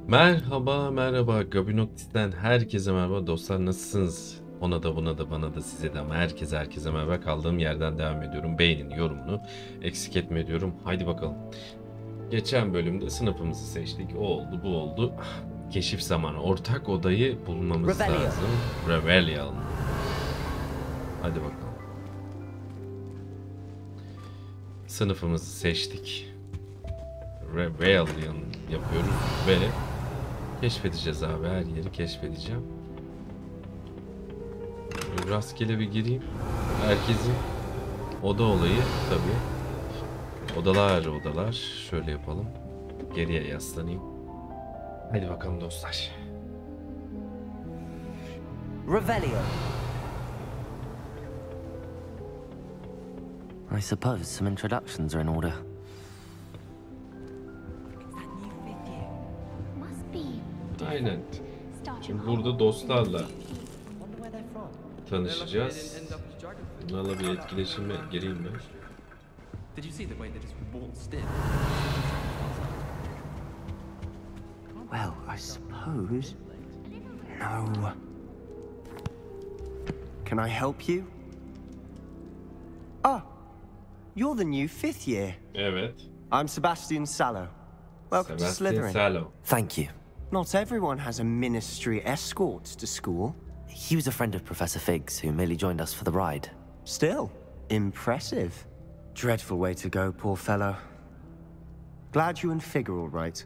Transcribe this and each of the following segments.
Merhaba merhaba Gabi Noctis'ten herkese merhaba dostlar, nasılsınız? Ona da buna da bana da size de ama herkese merhaba. Kaldığım yerden devam ediyorum. Beğenini yorumunu eksik etme diyorum. Haydi bakalım. Geçen bölümde sınıfımızı seçtik. O oldu bu oldu. Keşif zamanı. Ortak odayı bulmamız lazım. Rebellion. Hadi bakalım. Sınıfımızı seçtik. Rebellion yapıyoruz ve keşfedeceğiz abi, her yeri keşfedeceğim. Rastgele bir gireyim. Herkesin oda olayı tabii. Odalar. Şöyle yapalım. Geriye yaslanayım. Hadi bakalım dostlar. Revelio. I suppose some introductions are in order. Aynen. Şimdi burada dostlarla tanışacağız. Bunlarla bir etkileşime gireyim ben. Well, I suppose. No. Can I help you? Ah, you're the new 5th year. Evet. I'm Sebastian Sallow. Welcome to Slytherin. Sallow. Thank you. Not everyone has a ministry escort to school. He was a friend of Professor Fig's who merely joined us for the ride. Still, impressive. Dreadful way to go, poor fellow. Glad you and Fig are all right.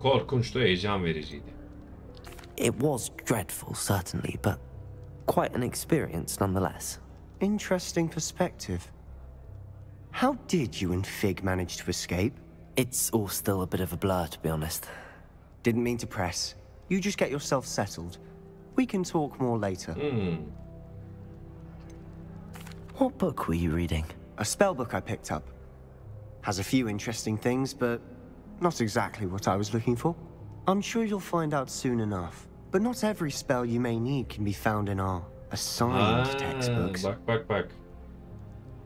Korkunçtu, heyecan vericiydi. It was dreadful, certainly, but quite an experience nonetheless. Interesting perspective. How did you and Fig manage to escape? It's all still a bit of a blur, to be honest. Didn't mean to press. You just get yourself settled. We can talk more later. What book were you reading? A spell book I picked up. Has a few interesting things, but not exactly what I was looking for. I'm sure you'll find out soon enough. But not every spell you may need can be found in our assigned textbooks. Bak.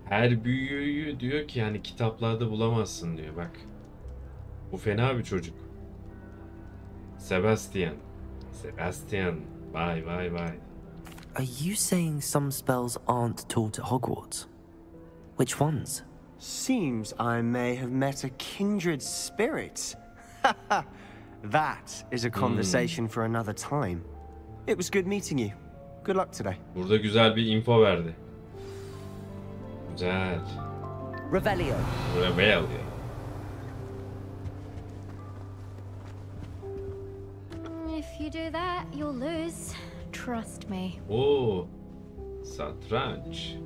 Her büyüyü diyor ki yani kitaplarda bulamazsın diyor, bak. Bu fena bir çocuk. Sebastian. Vay. Are you saying some spells aren't taught at Hogwarts? Which ones? Seems I may have met a kindred spirit. That is a conversation for another time. It was good meeting you. Good luck today. Burada güzel bir info verdi. Güzel. Revelio. If you do that, you'll lose. Trust me. Oo. Satranç.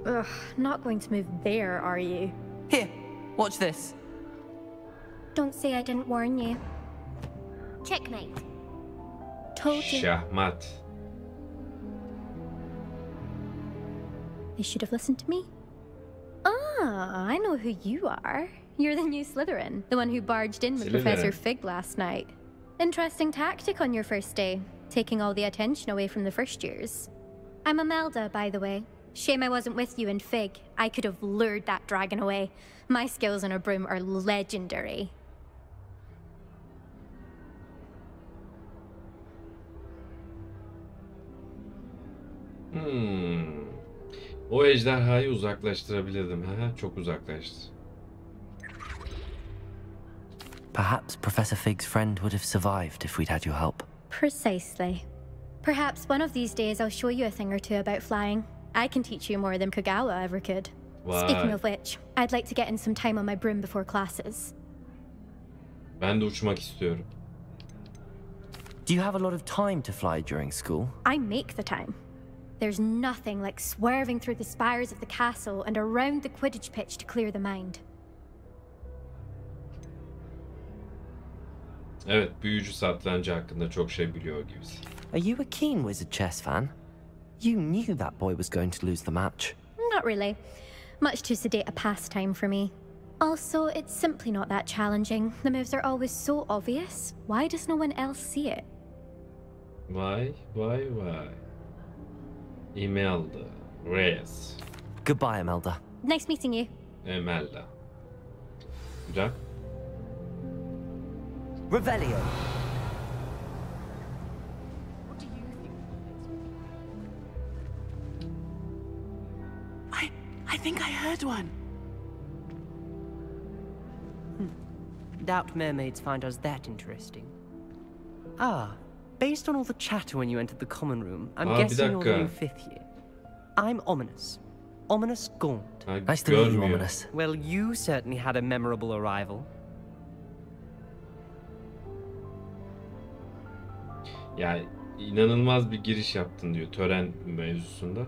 Ugh, not going to move there, are you? Here, watch this. Don't say I didn't warn you. Checkmate. Told you. Şahmat. They should have listened to me. Ah, I know who you are. You're the new Slytherin, the one who barged in with Professor Fig last night. Interesting tactic on your first day, taking all the attention away from the first years. I'm Imelda, by the way. Shame I wasn't with you and Fig. I could have lured that dragon away. My skills on a broom are legendary. O ejderhayı uzaklaştırabilirdim. Çok uzaklaştı. Perhaps Professor Fig's friend would have survived if we'd had your help. Precisely. Perhaps one of these days I'll show you a thing or two about flying. I can teach you more than Kogawa ever could. Vay. Speaking of which, I'd like to get in some time on my broom before classes. Ben de uçmak istiyorum. Do you have a lot of time to fly during school? I make the time. There's nothing like swerving through the spires of the castle and around the Quidditch pitch to clear the mind. Evet, büyücü satrancı hakkında çok şey biliyor gibisin. Are you a keen wizard chess fan? You knew that boy was going to lose the match. Not really. Much too sedate a pastime for me. Also, it's simply not that challenging. The moves are always so obvious. Why does no one else see it? Vay. Imelda. Reyes. Goodbye, Imelda. Nice meeting you. Imelda. Güzel. Revelio. I think I heard one. Doubt mermaids find us that interesting. Ah, based on all the chatter when you entered the common room, I'm guessing you're the new 5th year. I'm Ominous. Ominous Gaunt. Nice to meet you, Ominous. Well, you certainly had a memorable arrival. Ya inanılmaz bir giriş yaptın diyor tören mevzusunda.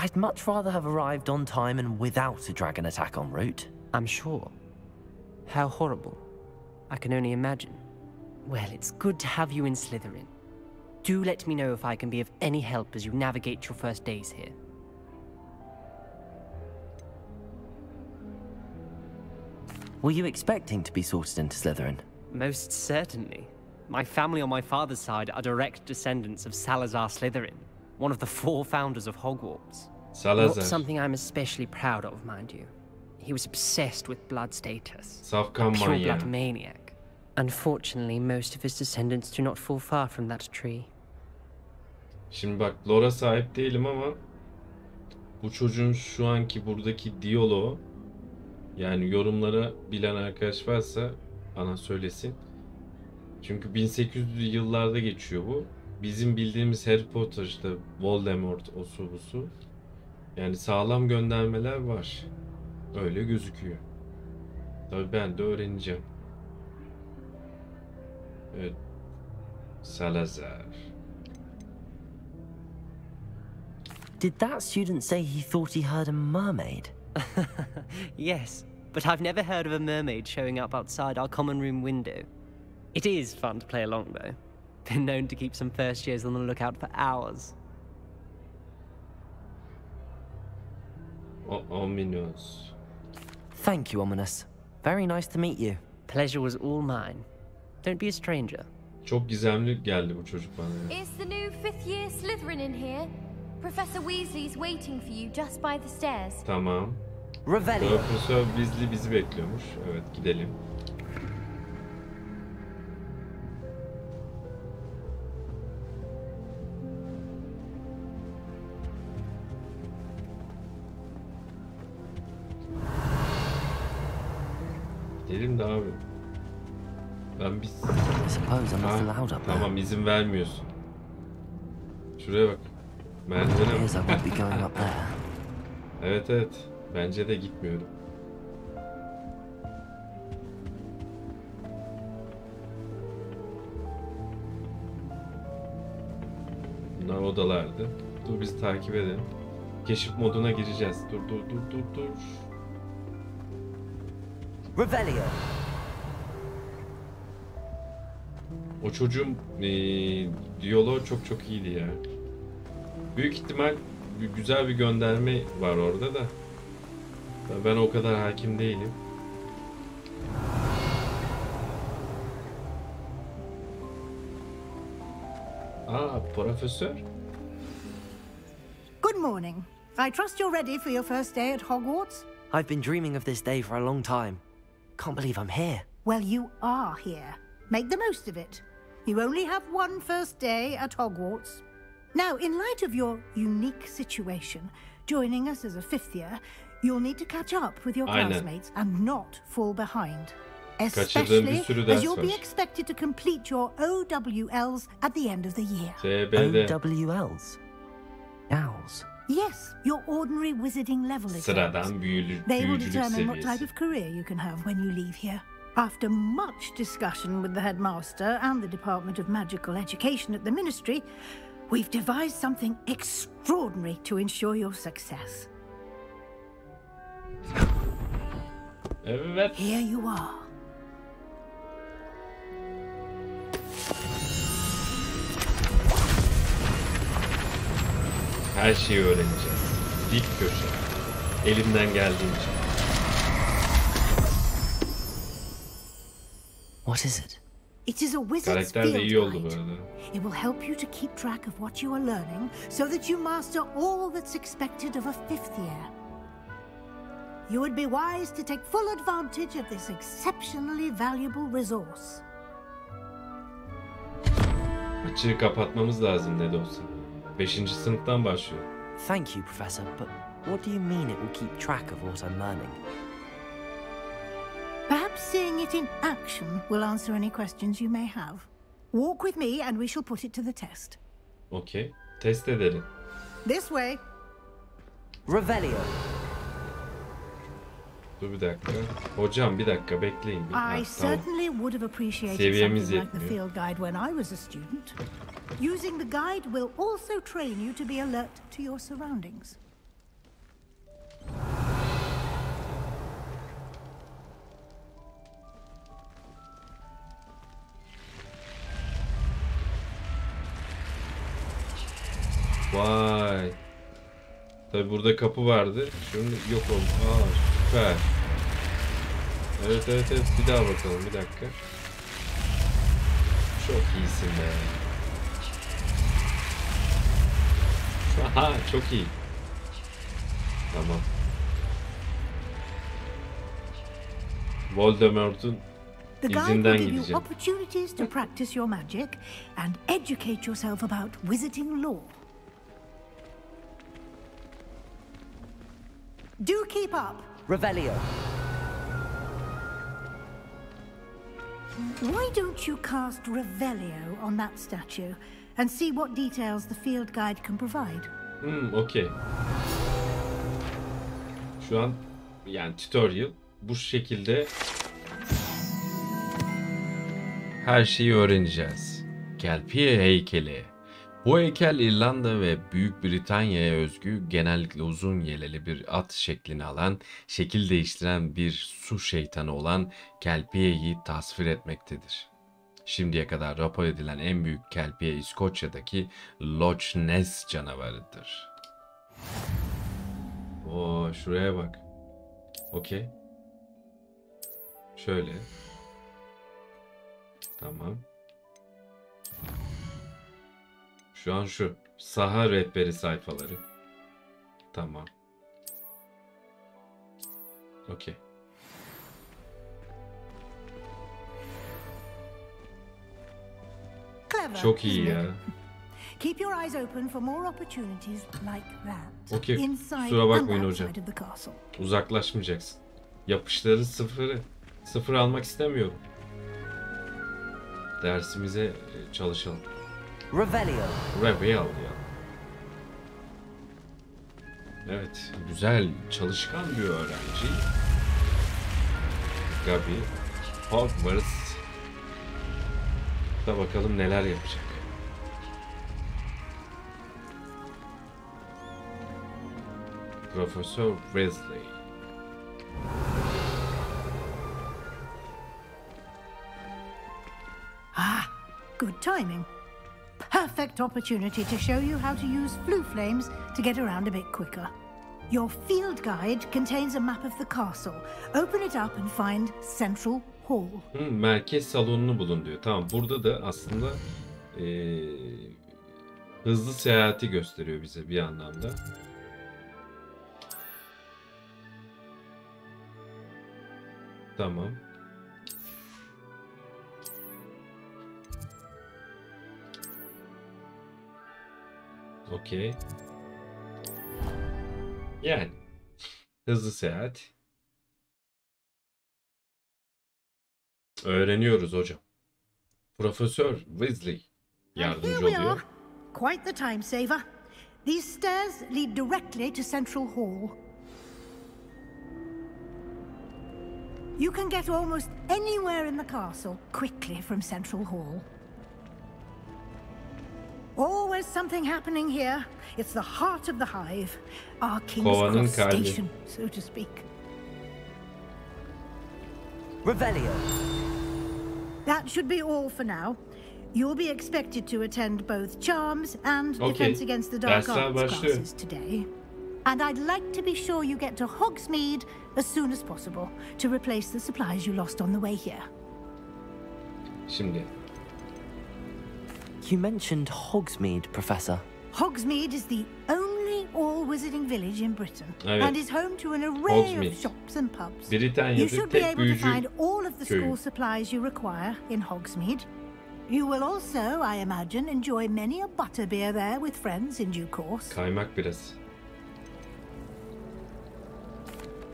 I'd much rather have arrived on time and without a dragon attack en route. I'm sure. How horrible. I can only imagine. Well, it's good to have you in Slytherin. Do let me know if I can be of any help as you navigate your first days here. Were you expecting to be sorted into Slytherin? Most certainly. My family on my father's side are direct descendants of Salazar Slytherin, one of the 4 founders of Hogwarts. Salazar. Not something I'm especially proud of, mind you. He was obsessed with blood status. Safkan A pure manyağı. blood maniac. Unfortunately, most of his descendants do not fall far from that tree. Şimdi bak lore'a sahip değilim ama bu çocuğun şu anki buradaki diyaloğu, yani yorumlara bilen arkadaş varsa bana söylesin. Çünkü 1800'lü yıllarda geçiyor bu. Bizim bildiğimiz Harry Potter işte Voldemort osu busu. Yani sağlam göndermeler var. Öyle gözüküyor. Tabii ben de öğreneceğim. Evet. Salazar. Did that student say he thought he heard a mermaid? Yes, but I've never heard of a mermaid showing up outside our common room window. It is fun to play along, though. Been known to keep some first years on the lookout for hours. Ominous. Thank you, Ominous. Very nice to meet you. Pleasure was all mine. Don't be a stranger. Çok gizemli geldi bu çocuk bana ya. Is the new 5th year Slytherin in here? Professor Weasley's waiting for you just by the stairs. Tamam. Revelio. Profesör Weasley bizi bekliyormuş. Evet, gidelim. Gidelim de abi. Ben biz... I suppose I'm not allowed up there. Tamam, izin vermiyorsun. Şuraya bak. Merdivene Here's I bak. won't be going up there. Evet evet. Bence de gitmiyorum. Bunlar odalardı. Dur bizi takip edelim. Keşif moduna gireceğiz. Dur. Revelio. O çocuğun diyaloğu çok iyiydi ya. Büyük ihtimal güzel bir gönderme var orada da. Ben o kadar hakim değilim. Aa, profesör. Good morning. I trust you're ready for your first day at Hogwarts? I've been dreaming of this day for a long time. Can't believe I'm here. Well, you are here. Make the most of it. You only have one first day at Hogwarts. Now, in light of your unique situation, joining us as a 5th year, you'll need to catch up with your classmates and not fall behind. Especially as you'll be expected to complete your OWLs at the end of the year. OWLs? Owls? Yes, your ordinary wizarding level exams. Sıradan They will büyücülük determine what seviyesi. type of career you can have when you leave here. After much discussion with the headmaster and the Department of Magical Education at the Ministry, we've devised something extraordinary to ensure your success. Evet. Here you are. Her şeyi öğreneceğiz. Dik köşe. Elimden geldiğince. What is it? It is a wizard's Karakter de field iyi oldu bu guide. arada. It will help you to keep track of what you are learning so that you master all that's expected of a 5th year. You would be wise to take full advantage of this exceptionally valuable resource. Açığı kapatmamız lazım ne de olsa. 5. sınıftan başlıyor. Thank you, Professor, but what do you mean it will keep track of what I'm learning? Perhaps seeing it in action will answer any questions you may have. Walk with me and we shall put it to the test. Okey. Test edelim. This way. Revelio. Dur bir dakika. Hocam bir dakika bekleyin. I Tamam. certainly would have appreciated Seviyemiz something like the yetmiyor. field guide when I was a student. Using the guide will also train you to be alert to your surroundings. Vay. Tabi burada kapı vardı. Şimdi yok oldu. Aa süper. Evet evet evet. Bir daha bakalım bir dakika. Çok iyisin be. Aha çok iyi. Tamam. Voldemort'un The guide izinden will give you gideceğim. opportunities to practice your magic and educate yourself about wizarding lore. Do keep up. Revelio. Why don't you cast Revelio on that statue and see what details the field guide can provide? Okey. Şu an yani tutorial bu şekilde her şeyi öğreneceğiz. Kelpiye heykeli. Bu heykel İrlanda ve Büyük Britanya'ya özgü genellikle uzun yeleli bir at şeklini alan, şekil değiştiren bir su şeytanı olan Kelpiye'yi tasvir etmektedir. Şimdiye kadar rapor edilen en büyük Kelpiye İskoçya'daki Loch Ness canavarıdır. Oo, şuraya bak. Okey. Şöyle. Tamam. Şu an şu. Saha rehberi sayfaları. Tamam. Okey. Clever. Çok iyi isn't ya. it? Keep your eyes open for more opportunities like that. Okey. Inside Kusura bakmayın and hocam. outside of the castle. Uzaklaşmayacaksın. Yapışları sıfırı. Sıfır almak istemiyorum. Dersimize çalışalım. Revelio. Reveal ya. Evet. Güzel, çalışkan bir öğrenci. Gabi. Hogwarts. Da bakalım neler yapacak. Profesör Weasley. Good timing. Perfect opportunity to show you how to use flue flames to get around a bit quicker. Your field guide contains a map of the castle. Open it up and find Central Hall. Merkez salonunu bulun diyor. Tamam, burada da aslında hızlı seyahati gösteriyor bize bir anlamda. Tamam. Okey. Yani hızlı seyahat. Öğreniyoruz hocam. Profesör Weasley And yardımcı here we are. oluyor. Quite the time saver. These stairs lead directly to Central Hall. You can get almost anywhere in the castle quickly from Central Hall. Always something happening here. It's the heart of the hive. Our King's Kovanın Cross kalbi. station, so to speak. Revelio. That should be all for now. You'll be expected to attend both Charms and Okay. Defense Against the Dark Dersler Arts başlıyor. classes today. And I'd like to be sure you get to Hogsmeade as soon as possible to replace the supplies you lost on the way here. Şimdi You mentioned Hogsmeade, Professor. Hogsmeade is the only all-wizarding village in Britain, Evet. and is home to an array Hogsmeade. of shops and pubs. Britanya'da You should be tek able to büyücü find all of the köyü. school supplies you require in Hogsmeade. You will also, I imagine, enjoy many a butterbeer there with friends in due course. Kaymak biraz.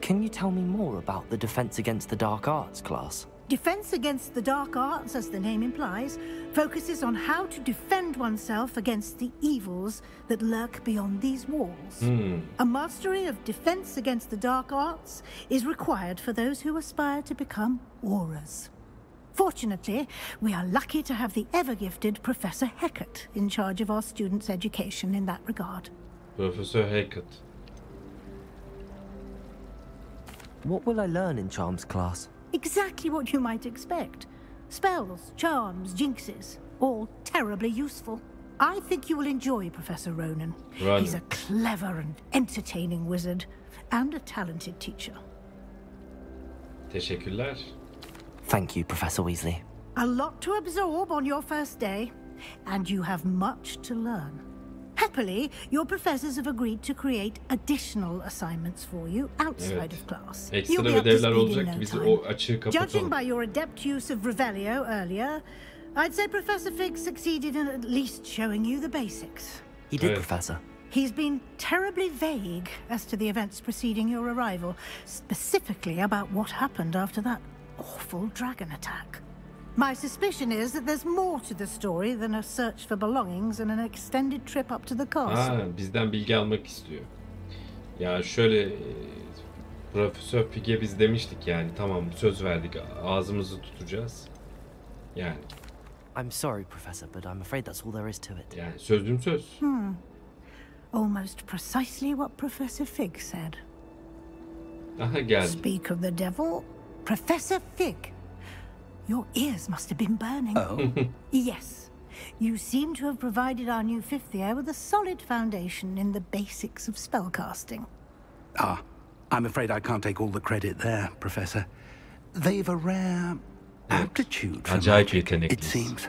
Can you tell me more about the Defense Against the Dark Arts class? Defense Against the Dark Arts, as the name implies, focuses on how to defend oneself against the evils that lurk beyond these walls. A mastery of Defense Against the Dark Arts is required for those who aspire to become auras. Fortunately, we are lucky to have the ever-gifted Professor Hecat in charge of our students' education in that regard. Profesör Hackett. What will I learn in Charms class? Exactly what you might expect. Spells, charms, jinxes, all terribly useful. I think you will enjoy Professor Ronan. Ronan. He's a clever and entertaining wizard, and a talented teacher. Teşekkürler. Thank you, Professor Weasley. A lot to absorb on your first day, and you have much to learn. Happily, your professors have agreed to create additional assignments for you outside of class. Ekstra You'll be up to ödevler speed in olacak no ki biz time. o açığı Judging kapatalım. by your adept use of Revelio earlier, I'd say Professor Fig succeeded in at least showing you the basics. He did, Evet. Professor. He's been terribly vague as to the events preceding your arrival, specifically about what happened after that awful dragon attack. My suspicion is that there's more to the story than a search for belongings and an extended trip up to the castle. Bizden bilgi almak istiyor. Ya şöyle Profesör Pig'e biz demiştik yani tamam söz verdik ağzımızı tutacağız. Yani. I'm sorry, Professor, but I'm afraid that's all there is to it. Yani sözüm söz. Almost precisely what Professor Fig said. Aha geldi. Speak of the devil, Professor Fig. Your ears must have been burning. Oh. Yes. You seem to have provided our new fifth year with a solid foundation in the basics of spellcasting. Ah, I'm afraid I can't take all the credit there, Professor. They've a rare aptitude for Acayip magic, it yetenekliyiz. seems.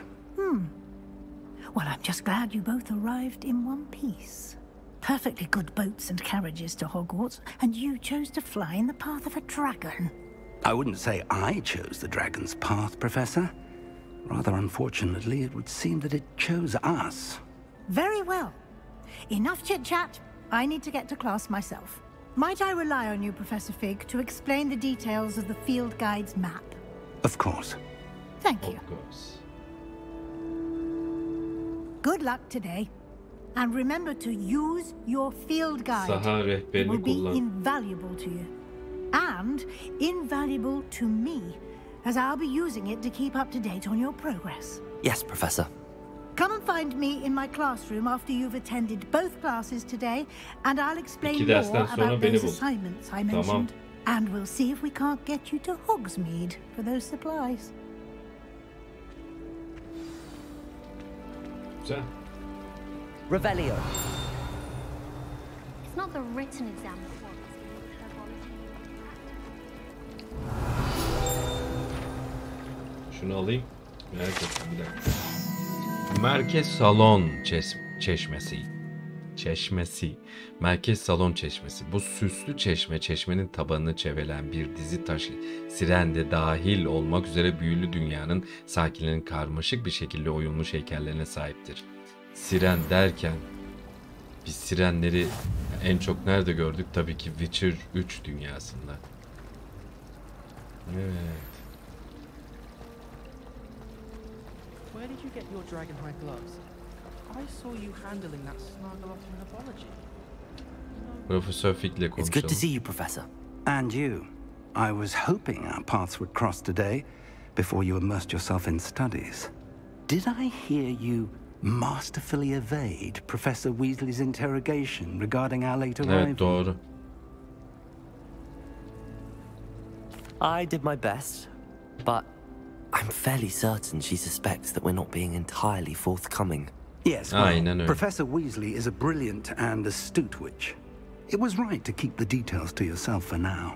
Well, I'm just glad you both arrived in one piece. Perfectly good boats and carriages to Hogwarts, and you chose to fly in the path of a dragon. I wouldn't say I chose the dragon's path, Professor. Rather unfortunately, it would seem that it chose us. Very well. Enough chit-chat. I need to get to class myself. Might I rely on you, Professor Fig, to explain the details of the field guide's map? Of course. Thank you. Of course. Good luck today. And remember to use your field guide. Saha It will rehberini be kullan. invaluable to you. And invaluable to me, as I'll be using it to keep up to date on your progress. Yes, Professor. Come and find me in my classroom after you've attended both classes today, and I'll explain İki more dersten sonra about beni those bul. assignments I Tamam. mentioned. And we'll see if we can't get you to Hogsmeade for those supplies. Güzel. Revelio. It's not the written exam that wants Şunu alayım. Merak ettim bir dakika. Merkez salon çeşmesi. Merkez salon çeşmesi. Bu süslü çeşmenin tabanını çevrelen bir dizi taş siren de dahil olmak üzere büyülü dünyanın sakinlerinin karmaşık bir şekilde oyulmuş heykellerine sahiptir. Siren derken biz sirenleri en çok nerede gördük? Tabii ki Witcher 3 dünyasında. Evet. Where did you get your Dragonhide gloves? I saw you handling that Snargaloth mythology. Profesör Fig'le It's konuşalım. good to see you, Professor. And you. I was hoping our paths would cross today before you immersed yourself in studies. Did I hear you masterfully evade Professor Weasley's interrogation regarding our late arrival? Evet doğru. I did my best, but I'm fairly certain she suspects that we're not being entirely forthcoming. Yes, well, Aynen öyle. Professor Weasley is a brilliant and astute witch. It was right to keep the details to yourself for now.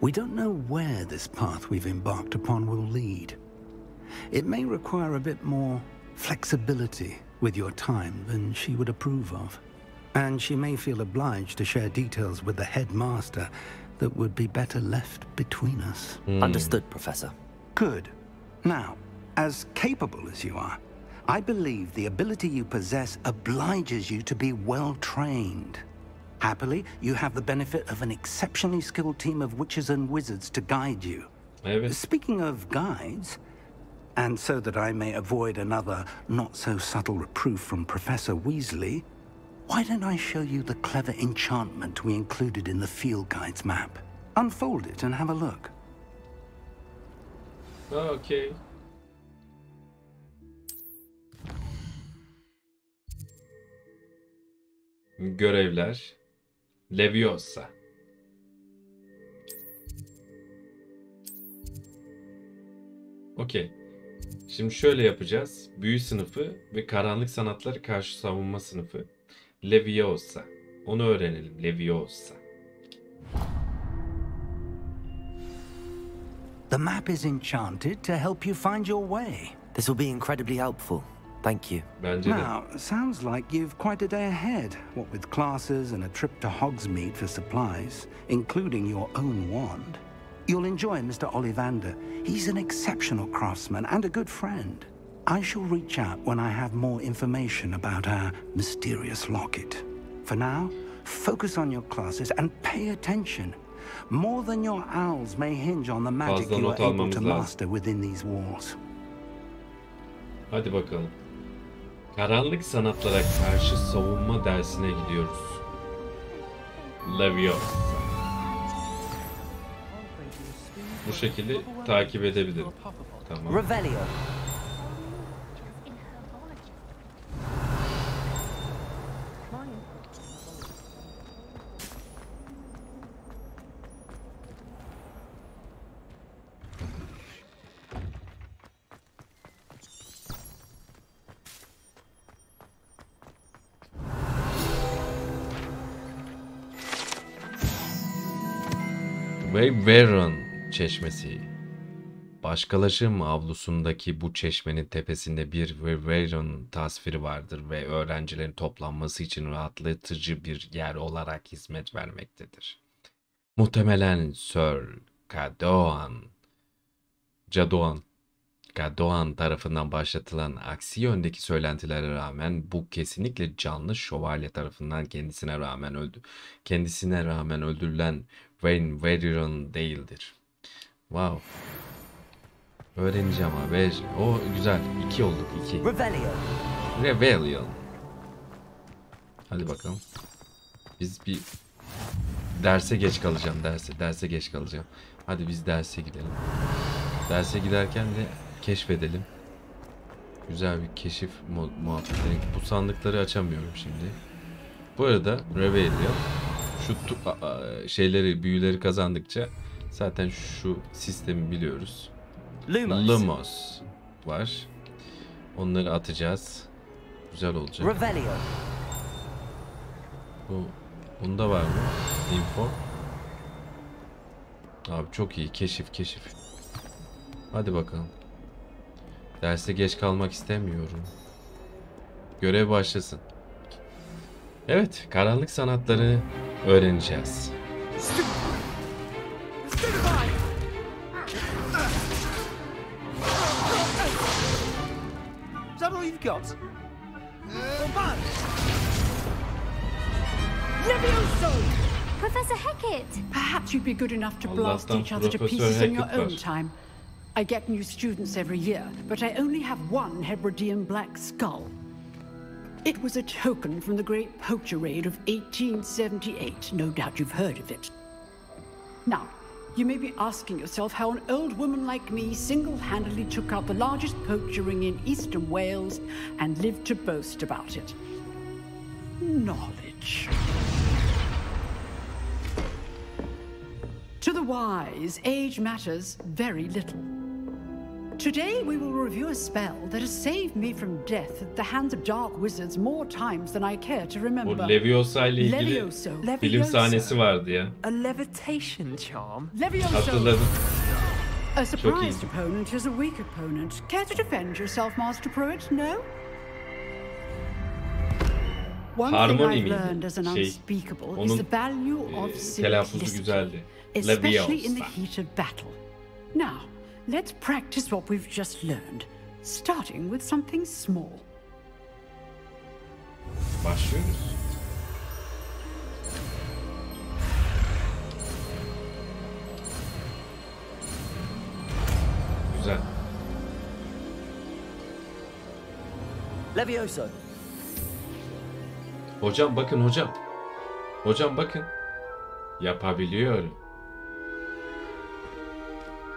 We don't know where this path we've embarked upon will lead. It may require a bit more flexibility with your time than she would approve of. And she may feel obliged to share details with the headmaster that would be better left between us. Understood, Professor. Good. Now, as capable as you are, I believe the ability you possess obliges you to be well trained. Happily, you have the benefit of an exceptionally skilled team of witches and wizards to guide you. Evet. Speaking of guides, and so that I may avoid another not-so-subtle reproof from Professor Weasley, why don't I show you the clever enchantment we included in the field guide's map? Unfold it and have a look. Okay. Görevler. Leviosa. Okey. Şimdi şöyle yapacağız. Büyü sınıfı ve Karanlık Sanatlara Karşi Savunma sınıfı. Leviosa. Onu öğrenelim. Leviosa. The map is enchanted to help you find your way. This will be incredibly helpful. Thank you. Bence de. Now, sounds like you've quite a day ahead, what with classes and a trip to Hogsmeade for supplies, including your own wand. You'll enjoy Mr. Ollivander. He's an exceptional craftsman and a good friend. I shall reach out when I have more information about our mysterious locket. For now, focus on your classes and pay attention. More than your owls may hinge on the magic you are able to master within these walls. Hadi bakalım. Karanlık Sanatlara Karşi Savunma Dersine gidiyoruz. Leviosa. Bu şekilde takip edebilirim. Tamam. Revelio. Ve Veron Çeşmesi. Başkalaşım avlusundaki bu çeşmenin tepesinde bir Veron tasviri vardır ve öğrencilerin toplanması için rahatlatıcı bir yer olarak hizmet vermektedir. Muhtemelen Sir Gadoan tarafından başlatılan aksi yöndeki söylentilere rağmen bu kesinlikle canlı şövalye tarafından kendisine rağmen öldürülen Wayne Veron değildir. Wow. Öğreneceğim abi. O güzel. 2 olduk. 2. Rebellion. Hadi bakalım. Biz bir derse geç kalacağım. Derse geç kalacağım. Hadi biz derse gidelim. Derse giderken de keşfedelim. Güzel bir keşif muhabbetleri. Bu sandıkları açamıyorum şimdi. Bu arada Rebellion şu büyüleri kazandıkça zaten şu sistemi biliyoruz. Lumos var. Onları atacağız. Güzel olacak. Bunda var mı? Info. Abi çok iyi. Keşif. Hadi bakalım. Derse geç kalmak istemiyorum. Görev başlasın. Evet, karanlık sanatları öğreneceğiz. Is that all you've got? Levioso! Professor Hecat! Perhaps you'd be good enough to blast each other to pieces in your own time. I get new students every year, but I only have one Hebridean black skull. It was a token from the Great Poacher Raid of 1878. No doubt you've heard of it. Now, you may be asking yourself how an old woman like me single-handedly took out the largest poacher ring in eastern Wales and lived to boast about it. Knowledge. To the wise, age matters very little. Today we will review a spell that has saved me from death at the hands of dark wizards more times than I care to remember. Bu Leviosa ile ilgili film sahnesi vardı ya. A levitation charm? Hatırladım. A surprised opponent is a weak opponent. Care to defend yourself, Master Pruitt? No? One thing Harmony I've miydi? learned as an unspeakable is Onun the value of telaffuzu simplicity, güzeldi. especially in the Leviosa. heat of battle. Now, let's practice what we've just learned, starting with something small. Başlıyoruz. Güzel. Levioso. Hocam bakın hocam. Hocam bakın. Yapabiliyorum.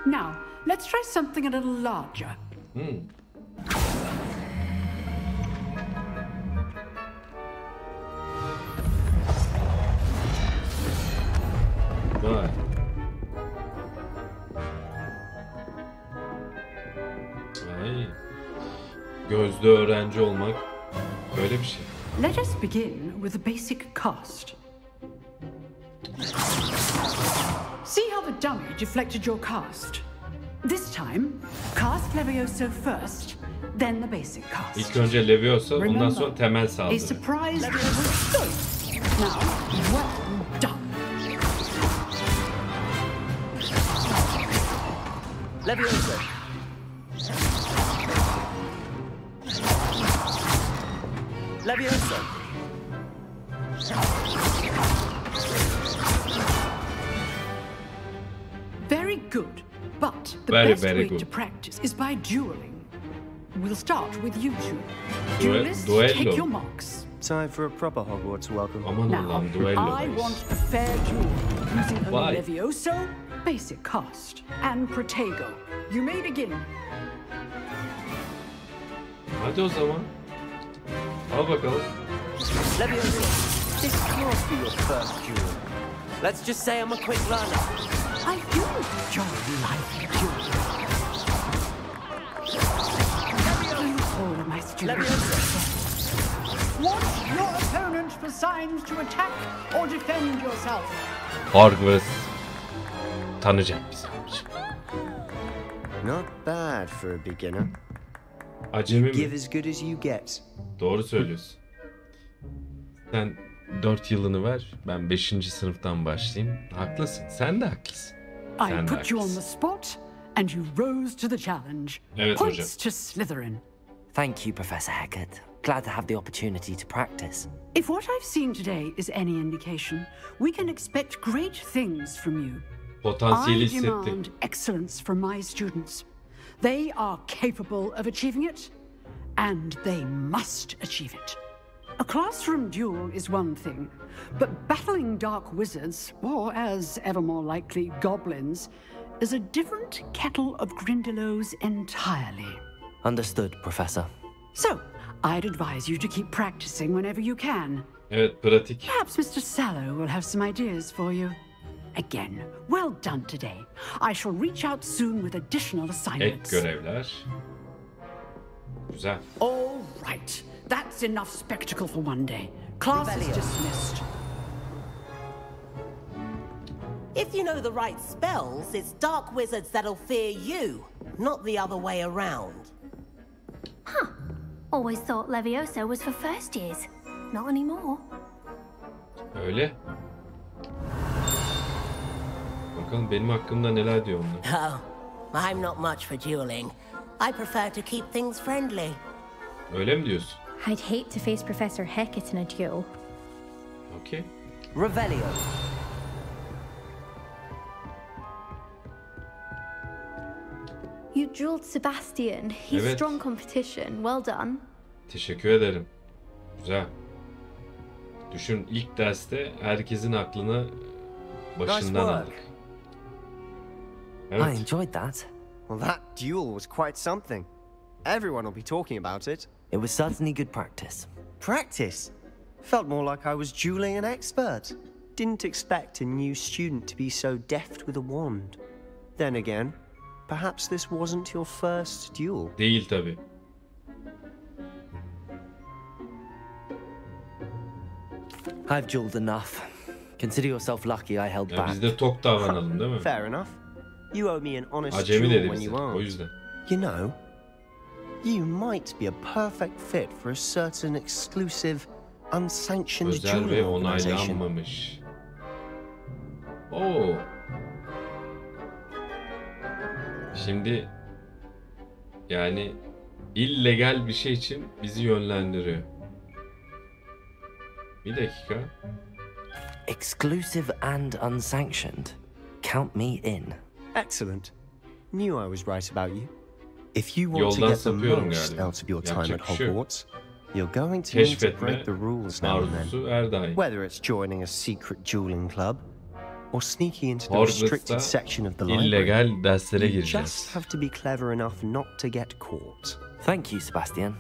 Now, let's try something a little larger. Vay. Ay. Gözde öğrenci olmak böyle bir şey. Let us begin with the basic cast. See how the dummy deflected your cast? This time, cast Levioso first, then the basic cast. İlk önce Leviosa, ondan sonra temel A saldırı. surprise level stun. Now, well done. Levioso. Levioso. Very good, but the Very, best very way good. to practice is by dueling. We'll start with you two. Duel- Duelists, duello. take your marks. Time for a proper Hogwarts welcome. Aman Now, Allah'ım I duello. want a fair duel using Why? only Levioso, basic cast, and Protego. You may begin. Hadi o zaman. Al bakalım. Levioso. This can't be your first duel. Let's just say I'm a quick learner. I do enjoy life duels. All of my students. Watch your opponent for signs to attack or defend yourself. Hogwarts tanıyacak bizi. Not bad for a beginner. Acemi Give mi? as good as you get. Doğru söylüyorsun. Sen 4 yılını ver, ben 5. sınıftan başlayayım. Haklısın, sen de haklısın. I Sen de put you on the haklısın. spot and you rose to the challenge. Evet hocam. Points to Slytherin. Thank you, Professor Haggard. Glad to have the opportunity to practice. If what I've seen today is any indication, we can expect great things from you. Potansiyeli I hissettim. demand excellence from my students. They are capable of achieving it, and they must achieve it. A classroom duel is one thing, but battling dark wizards, or as ever more likely, goblins, is a different kettle of grindylows entirely. Understood, Professor. So, I'd advise you to keep practicing whenever you can. Evet, pratik. Perhaps Mr. Sallow will have some ideas for you. Again, well done today. I shall reach out soon with additional Ek assignments. görevler. Güzel. All right, that's enough spectacle for one day. Class is Rebellion. dismissed. If you know the right spells, it's dark wizards that'll fear you, not the other way around. Huh. Always thought Levioso was for first years. Not anymore. Öyle. Bakalım benim hakkımda neler diyor onlar. Oh, I'm not much for dueling. I prefer to keep things friendly. Öyle mi diyorsun? I'd hate to face Professor Hackett in a duel. Okey. Revelio. You dueled Sebastian. He's Evet. strong competition. Well done. Teşekkür ederim. Güzel. Düşün, ilk derste herkesin aklını başından Nice aldık. work. I Evet. enjoyed that. Well, that duel was quite something. Everyone will be talking about it. It was certainly good practice. Practice? Felt more like I was dueling an expert. Didn't expect a new student to be so deft with a wand. Then again, perhaps this wasn't your first duel. Değil tabi. I've dueled enough. Consider yourself lucky I held Ya back. biz de tok davranalım değil mi? Fair enough. You owe me an honest Acemi duel dedi when bize. you O aren't. yüzden. You know, you might be a perfect fit for a certain exclusive unsanctioned Özel ve dueling organization. onaylanmamış. Oo. Şimdi yani illegal bir şey için bizi yönlendiriyor. Bir dakika. Exclusive and unsanctioned. Count me in. Excellent. Knew I was right about you. If you want to Yoldan get the sapıyorum most galiba. out of your time Yapacak at bir şey yok. Hogwarts, you're going to need to Keşfetme break the rules now and arzusu then. her daim. Whether it's joining a secret dueling club or sneaking into the Hogwarts'ta restricted section of the library, illegal derslere you gireceğiz. just have to be clever enough not to get caught. Thank you, Sebastian.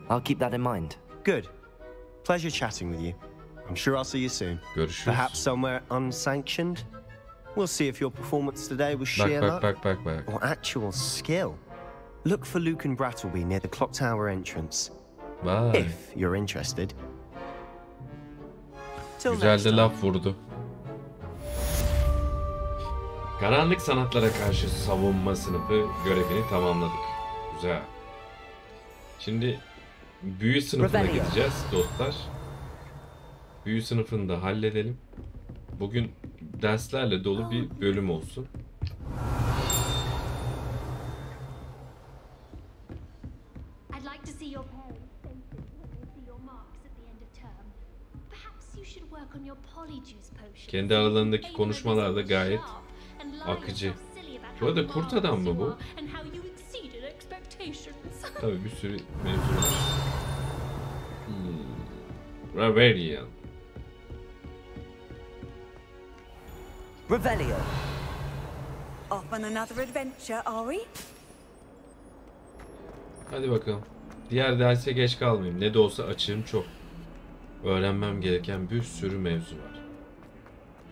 I'll keep that in mind. Good. Pleasure chatting with you. I'm sure I'll see you soon. Görüşürüz. Perhaps somewhere unsanctioned. We'll see if your performance today was sheer luck Bak. or actual skill. Look for Luke and Brattleby near the clock tower entrance. Vay. If you're interested. Till Güzel next de time. laf vurdu. Karanlik Sanatlara Karşi Savunma sınıfı görevini tamamladık. Güzel. Şimdi büyü sınıfına gideceğiz dostlar. Büyü sınıfını da halledelim. Bugün derslerle dolu bir bölüm olsun. Kendi aralarındaki konuşmalar da gayet akıcı. Bu arada kurt adam mı bu? Tabii bir sürü mevzu var. Raverian. Revelio. Off on another adventure, are we? Hadi bakalım. Diğer derse geç kalmayayım. Ne de olsa açığım çok. Öğrenmem gereken bir sürü mevzu var.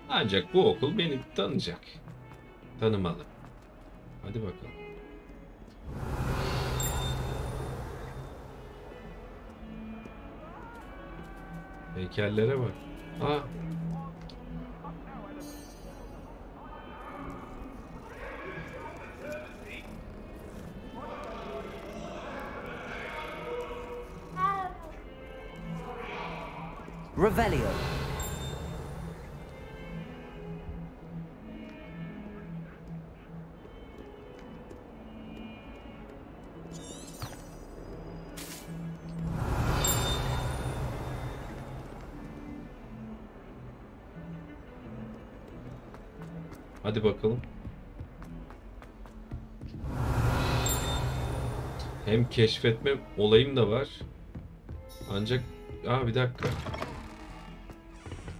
Ancak bu okul beni tanıyacak. Tanımalı. Hadi bakalım. Heykellere bak. Aa. Revelio. Hadi bakalım. Hem keşfetme olayım da var. Ancak bir dakika.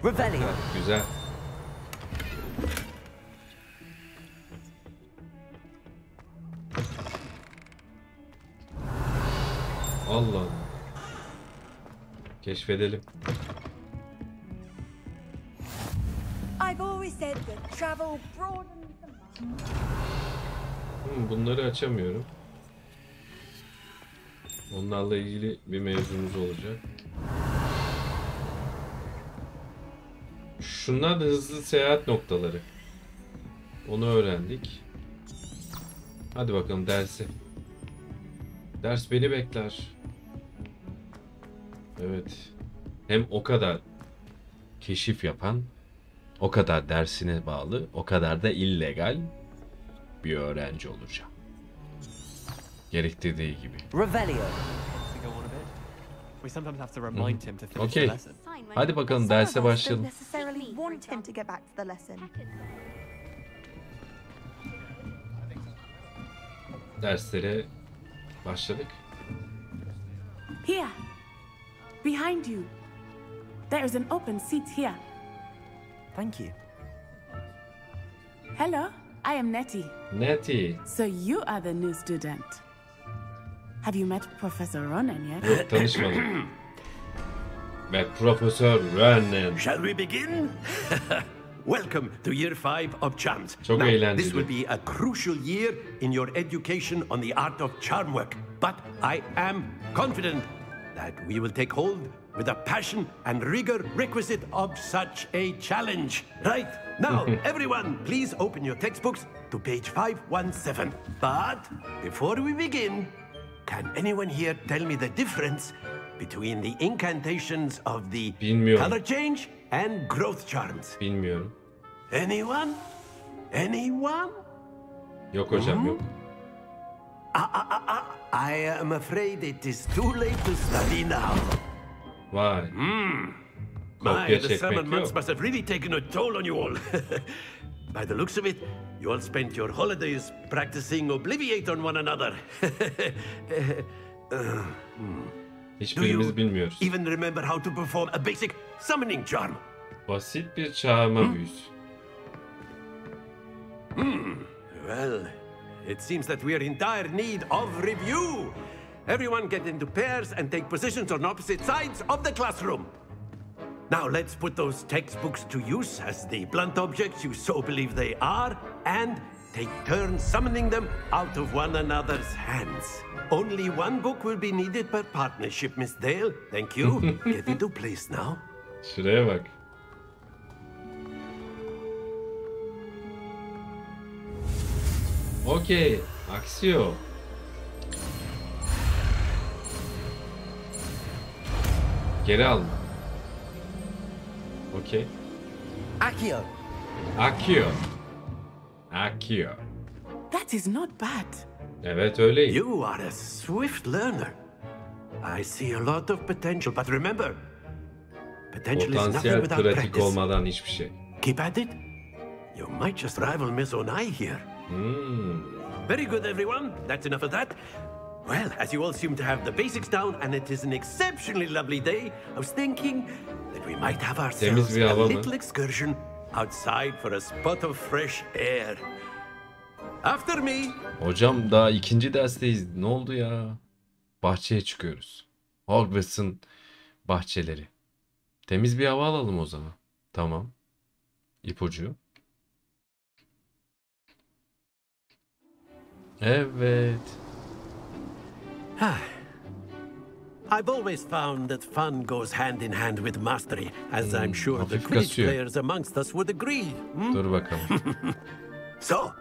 Revelio. Güzel. Allah. Keşfedelim. I've always said that travel broadens the mind. Bunları açamıyorum. Onlarla ilgili bir mevzumuz olacak. Şunlar da hızlı seyahat noktaları. Onu öğrendik. Hadi bakalım dersi. Ders beni bekler. Evet. Hem o kadar keşif yapan, o kadar dersine bağlı, o kadar da illegal bir öğrenci olacağım. Gerektirdiği gibi. Revelio. Okey. Hadi bakalım derse başlayalım. Derslere başladık. Here, behind you. There is an open seat here. Thank you. Hello, I am Nettie. Nettie. So you are the new student. Have you met Professor Ronan yet? Yok, tanışmadım. Ve Profesör Ronan. Shall we begin? Welcome to year 5 of charms. Çok Now, eğlenceli. this will be a crucial year in your education on the art of charm work. But I am confident that we will take hold with the passion and rigor requisite of such a challenge. Right, now everyone please open your textbooks to page 517. But before we begin, can anyone here tell me the difference between the incantations of the color change and growth charms. Bilmiyorum. Anyone? Anyone? Yok hocam, yok. I am afraid it is too late to study now. Vay. My, the summer months must have really taken a toll on you all. By the looks of it, you all spent your holidays practicing Obliviate on one another. Hiçbirimiz bilmiyoruz. Even remember how to perform a basic summoning charm? Basit bir çağırma büyüsü. Well, it seems that we are in dire need of review. Everyone get into pairs and take positions on opposite sides of the classroom. Now let's put those textbooks to use as the blunt objects you so believe they are, and take turns summoning them out of one another's hands. Only one book will be needed per partnership, Miss Dale. Thank you. Get into place now. Şuraya bak. Okey. Aksiyon. Geri alma. Okey. Accio. Accio. Accio. That is not bad. Evet, öyleyim. You are a swift learner. I see a lot of potential, but remember, potential is nothing Potansiyel without pratik practice. olmadan hiçbir şey. Keep at it. You might just rival Miss Onai here. Very good, everyone. That's enough of that. Well, as you all seem to have the basics down, and it is an exceptionally lovely day, I was thinking that we might have ourselves a little excursion outside for a spot of fresh air. After me. Hocam daha ikinci dersteyiz. Ne oldu ya? Bahçeye çıkıyoruz. Hogwarts'ın bahçeleri. Temiz bir hava alalım o zaman. Tamam. İpucu. Evet. I've always found that fun goes hand in hand with mastery, as I'm sure the Quidditch players amongst us would agree. Dur bakalım. So,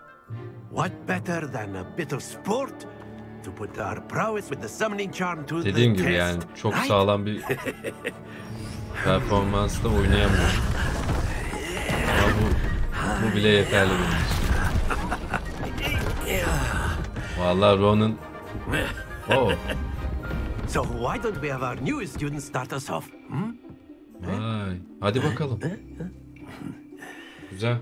what better than a bit of sport to put our prowess with the summoning charm to Dediğim the gibi test, yani çok right? sağlam bir performansla oynayamıyorum. Ama bu bile yeterli benim için. Vallahi Ron'un... Oh. So why don't we have our newest student start us off? Vay. Hadi bakalım. Güzel.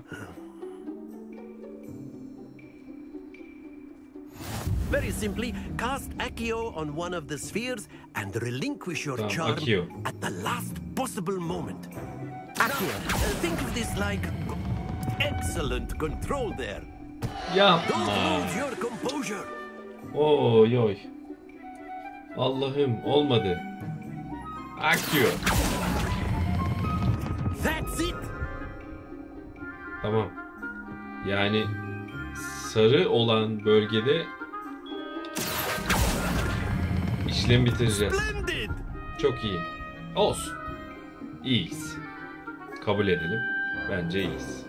Very simply, cast Accio on one of the spheres and relinquish your charm Accio. at the last possible moment. Accio. Think of this like excellent control there. Yapma. Don't lose your composure. Oy oy. Allah'ım olmadı. Accio. That's it. Tamam. Yani sarı olan bölgede işlemi bitireceğiz. Splendid. Çok iyi. Olsun. İyiyiz. Kabul edelim. Bence iyiyiz.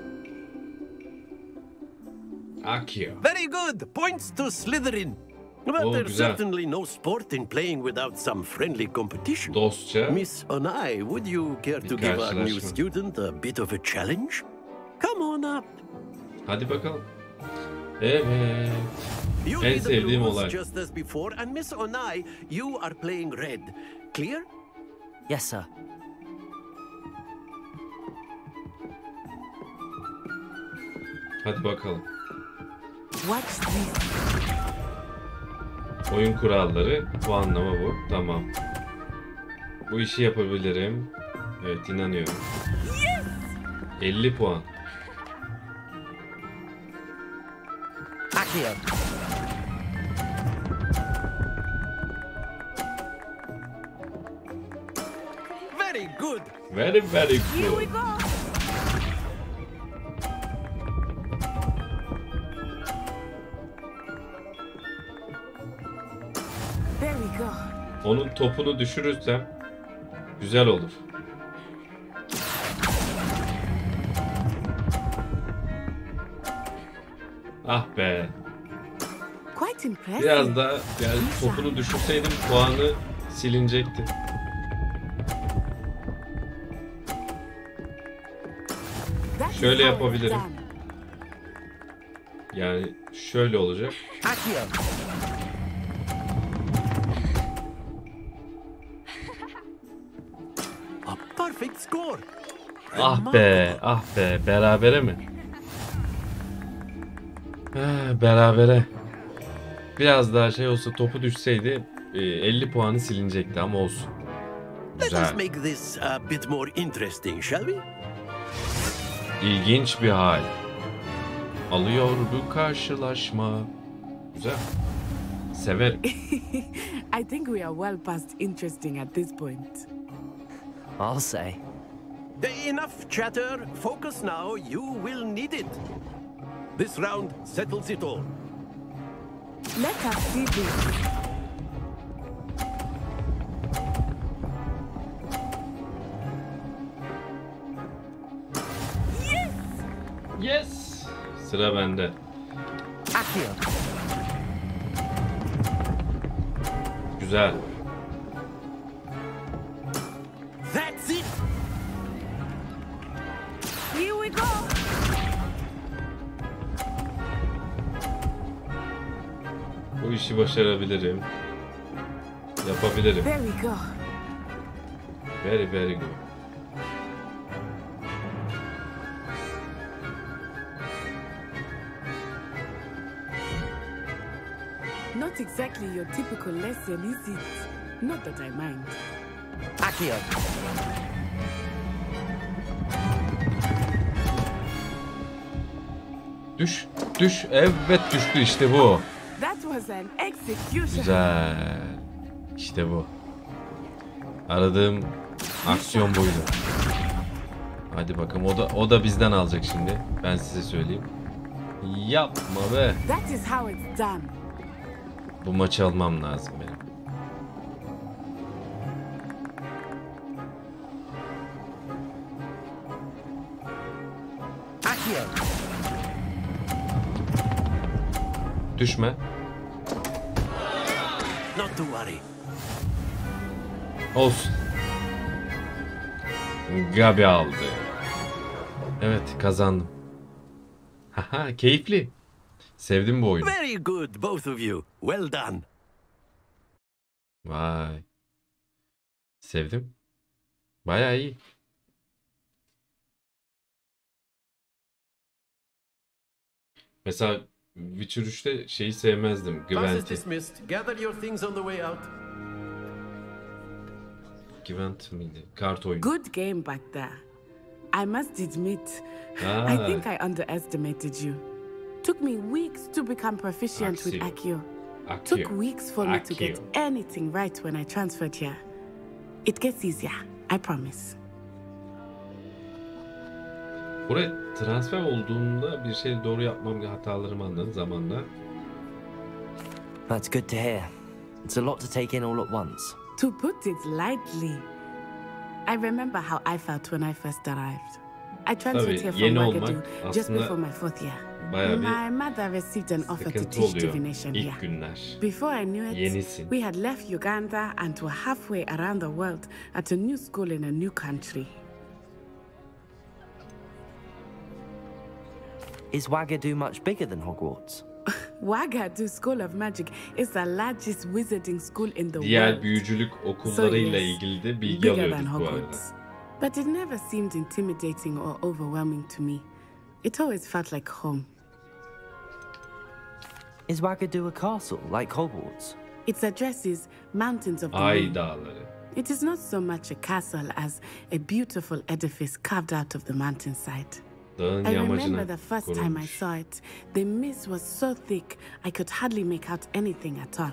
Accio. Very good. Points to Slytherin. But there's güzel. certainly no sport in playing without some friendly competition. Dostça. Miss Onai, would you care to give our new student a bit of a challenge? Come on up. Hadi bakalım. Evet. You'll En be the sevdiğim blues olay. just as before, and Miss Onai, you are playing red. Clear? Yes, sir. Hadi bakalım. What's this? Oyun kuralları. Puanlama bu. Tamam. Bu işi yapabilirim. Evet, inanıyorum. 50 puan. Accio. Very good. Very very Here we good. go. Very good. Onun topunu düşürürsem güzel olur. Ah be. Quite impressive. Biraz da yani topunu düşürseydim puanı silinecekti. Şöyle yapabilirim. Yani şöyle olacak. A perfect score. Ah be, ah be. Berabere mi? Berabere. Biraz daha şey olsa, topu düşseydi 50 puanı silinecekti ama olsun. Güzel. Let us make this a bit more interesting, shall we? İlginç bir hal alıyor bu karşılaşma. Güzel. Severim. I think we are well past interesting at this point. I'll say. Enough chatter. Focus now. You will need it. This round settles it all. Let us see this. Yes. Sıra bende. Güzel. That's it. Here we go. Bu işi başarabilirim. Yapabilirim. There we go. Very very good. Not exactly your typical lesson, is it? Not that I mind. Akio. Düş, düş. Evet düştü, işte bu. That was an execution. Güzel. İşte bu. Aradığım aksiyon buydu. Hadi bakalım, o da bizden alacak şimdi. Ben size söyleyeyim. Yapma be. That is how it's done. Bu maçı almam lazım benim. Düşme. Not to worry. Olsun. Gabi aldı. Evet, kazandım. Haha, keyifli. Sevdim bu oyunu. Very good, both of you. Well done. Vay. Sevdim. Bayağı iyi. Mesela Witcher 3'te şeyi sevmezdim. Güven'i. Gather your things on the way out. Güven miydi? Kart oyunu. Good game back there. I must admit, I think I underestimated you. Took me weeks to become proficient with Accio. Took weeks for me to get anything right when I transferred here. It gets easier, I promise. Buraya transfer olduğunda bir şey doğru yapmam, hatalarımı anladım zamanla. That's good to hear. It's a lot to take in all at once. To put it lightly, I remember how I felt when I first arrived. I transferred here from Wagadu just before my 4th year. My mother received an offer to teach divination here. Before I knew it, we had left Uganda and were halfway around the world at a new school in a new country. Is Wagadu much bigger than Hogwarts? Wagadu School of Magic is the largest wizarding school in the Diğer büyücülük okullarıyla ilgili de bilgi alıyorduk bu arada. But it never seemed intimidating or overwhelming to me. It always felt like home. Is Wagadu a castle like Hogwarts? Its address is Mountains of the Moon. It is not so much a castle as a beautiful edifice carved out of the mountainside. I remember the first time I saw it, the mist was so thick I could hardly make out anything at all.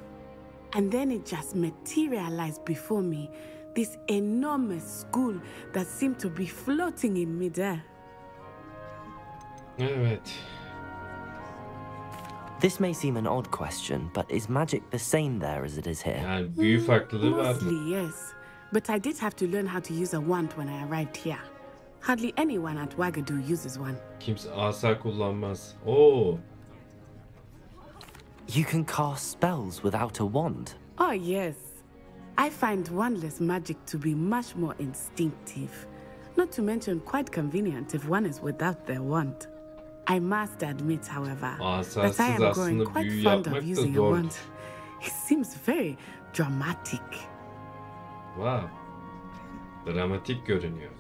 And then it just materialized before me, this enormous school that seemed to be floating in midair. Evet. This may seem an odd question, but is magic the same there as it is here? Yani büyü farklılığı var. Mostly yes, but I did have to learn how to use a wand when I arrived here. Hardly anyone at Wagadu uses one. Kimse asa kullanmaz. Oo. You can cast spells without a wand. Oh yes. I find wandless magic to be much more instinctive. Not to mention quite convenient if one is without their wand. I must admit, however, that I am growing quite fond of using a wand. It seems very dramatic. Wow. Dramatik görünüyor.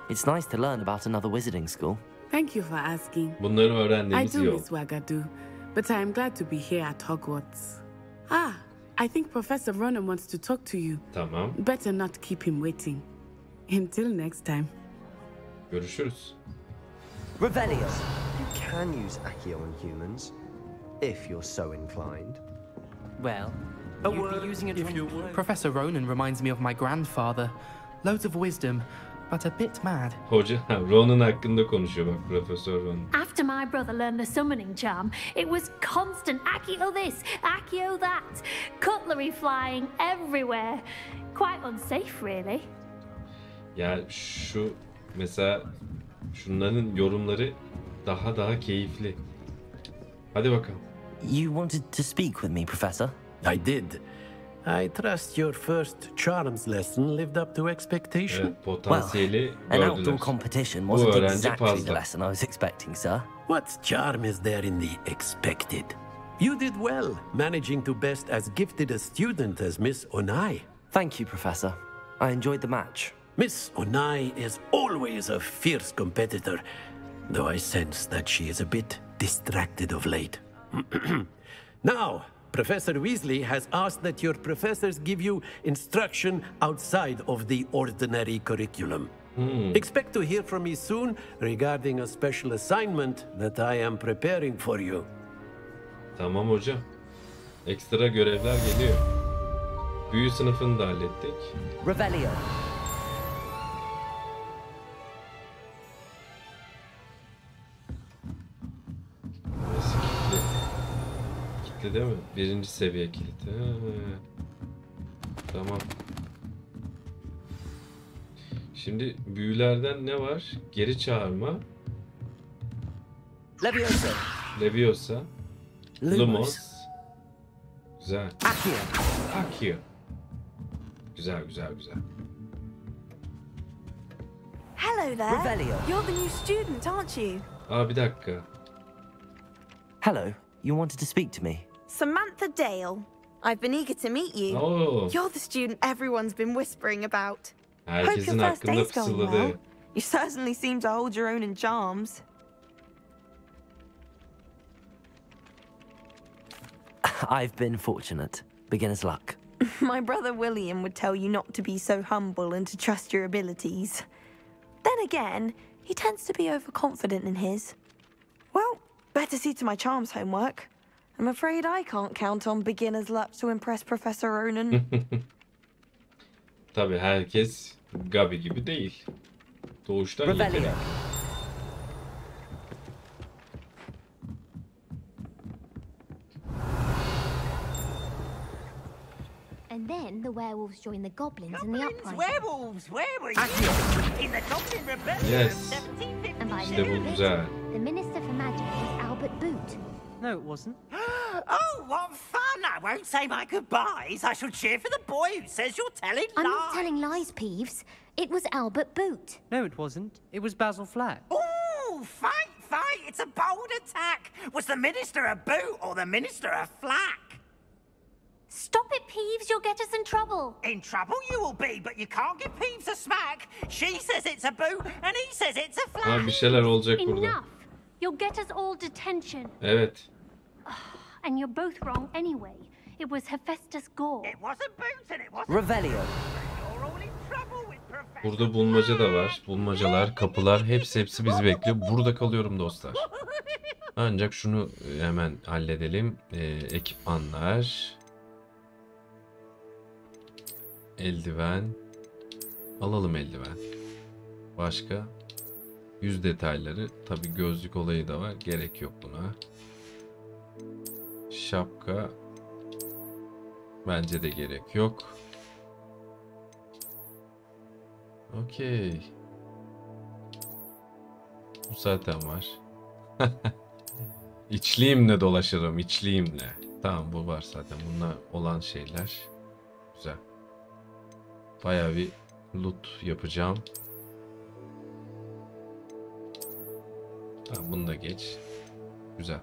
It's nice to learn about another wizarding school. Thank you for asking. Bunları öğrendiğimiz I do yok. miss Wagadu, but I am glad to be here at Hogwarts. Ah, I think Professor Ronan wants to talk to you. Tamam. Better not keep him waiting. Until next time. Görüşürüz. Revelio. You can use Accio on humans, if you're so inclined. Well, A you'd word, be using it if on you would. Professor Ronan reminds me of my grandfather. Loads of wisdom, but a bit mad. Hoca Ron'un hakkında konuşuyor bak, Profesör Ron. After my brother learned the summoning charm, it was constant Accio this, Accio that, cutlery flying everywhere. Quite unsafe, really. Ya şu mesela şunların yorumları daha keyifli. Hadi bakalım. You wanted to speak with me, Professor? I did. I trust your first charms lesson lived up to expectation. Evet, potansiyeli An gördüler. outdoor competition Bu wasn't öğrenci exactly the fazla. lesson I was expecting, sir. What charm is there in the expected? You did well, managing to best as gifted a student as Miss Onai. Thank you, Professor. I enjoyed the match. Miss Onai is always a fierce competitor, though I sense that she is a bit distracted of late. Now, Professor Weasley has asked that your professors give you instruction outside of the ordinary curriculum. Expect to hear from me soon regarding a special assignment that I am preparing for you. Tamam hocam. Ekstra görevler geliyor. Büyü sınıfını da hallettik. Revelio. Burası kilitli. Kilitli değil mi? Birinci seviye kilit. Tamam. Şimdi büyülerden ne var? Geri çağırma. Leviosa. Leviosa. Lumos. Güzel. Accio. Accio. Güzel. Hello there. Revelio. You're the new student, aren't you? Aa, bir dakika. Hello. You wanted to speak to me? Samantha Dale. I've been eager to meet you. Oh. You're the student everyone's been whispering about. Herkesin Hope your first hakkında day's going fısıldadı. well. You certainly seem to hold your own in charms. I've been fortunate. Beginner's luck. My brother William would tell you not to be so humble and to trust your abilities. Then again, he tends to be overconfident in his. Well, better see to my charms homework. I'm afraid I can't count on beginner's luck to impress Professor Ronan. Tabii herkes Gabi gibi değil. Doğuştan yetenek. And then the werewolves joined the goblins in the uprising. Werewolves, where were you? In the Goblin Rebellion Yes. of 1750. And by İşte bu güzel. the Minister for Magic was Albert Boot. No, it wasn't. Oh, what fun! I won't say my goodbyes. I shall cheer for the boy who says you're telling lies. I'm not telling lies, Peeves. It was Albert Boot. No, it wasn't. It was Basil Flack. Ooh, fight! It's a bold attack. Was the Minister a boot or the Minister a flack? Stop it, Peeves. You'll get us in trouble. In trouble you will be, but you can't give Peeves a smack. She says it's a boot and he says it's a flack. Ha, bir şeyler olacak burada. Enough. You'll get us all detention. Evet. And you're both wrong anyway. It was Hephaestus Gore. It wasn't boot and it wasn't... Revelio. You're all in trouble with Professor... Burada bulmaca da var. Bulmacalar, kapılar hepsi bizi bekliyor. Burada kalıyorum dostlar. Ancak şunu hemen halledelim. Ekipmanlar. Eldiven. Alalım eldiven. Başka? Yüz detayları. Tabii gözlük olayı da var. Gerek yok buna. Şapka. Bence de gerek yok. Okey. Bu zaten var. İçliğimle dolaşırım. İçliğimle. Tamam, bu var zaten. Bunlar olan şeyler. Güzel. Bayağı bir loot yapacağım. Tamam, bunu da geç. Güzel.